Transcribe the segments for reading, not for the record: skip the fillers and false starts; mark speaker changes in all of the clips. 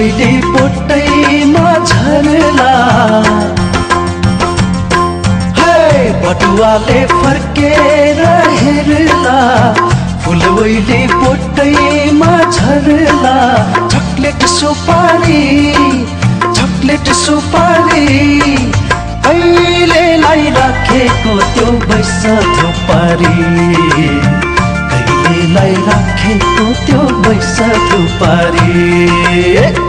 Speaker 1: फुलवैली बोटैमा झरला बटुवाले फर्केर हेर्ला फुलवैली बोटैमा झरला चकलेट सुपारी कहिलेलाई राखेको त्यो बैस थुपारी कहिलेलाई राखेको त्यो बैस थुपारी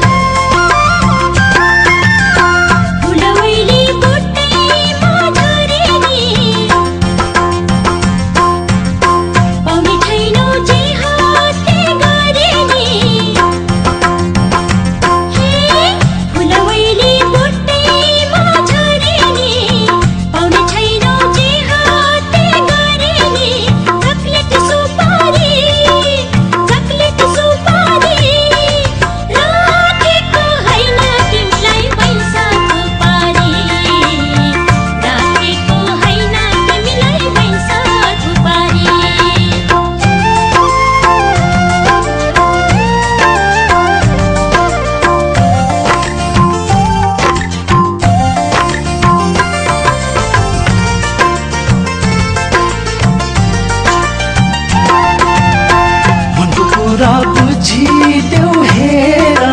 Speaker 1: बुझिदेऊ हेरा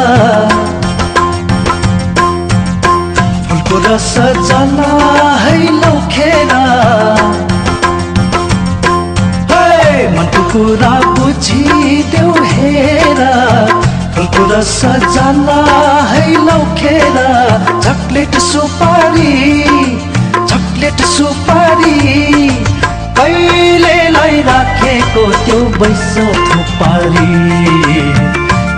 Speaker 1: फुलको रस जला है लौखेरा मनको कुरा बुझिदेऊ हेरा फुलको रस जला है लौखेरा चकलेट सुपारी कहिलेलाई राखेको त्यो बैस थुपारी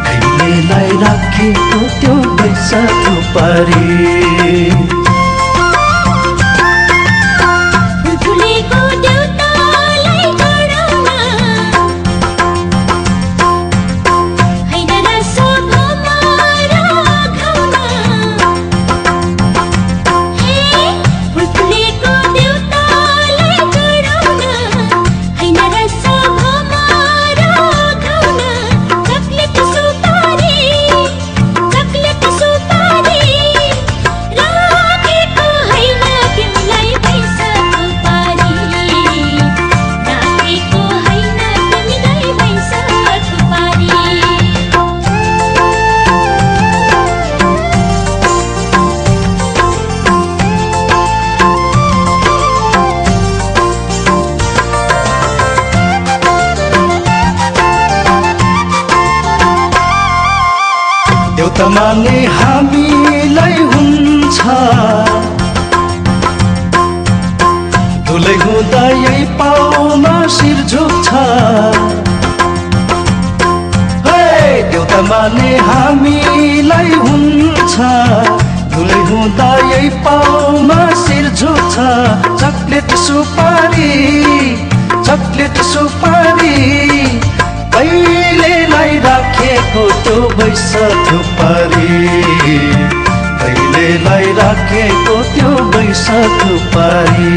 Speaker 1: कहिलेलाई राखेको त्यो बैस थुपारी देउता माने हामीलाई हुन्छ धुलै हुँदा यही पाउमा शिर झुक्छ देउता माने हामीलाई हुन्छ धुलै हुँदा यही पाउमा शिर झुक्छ चकलेट सुपारी कहिलेलाई राखेको त्यो बैस थुपारी कहिलेलाई राखेको त्यो बैस थुपारी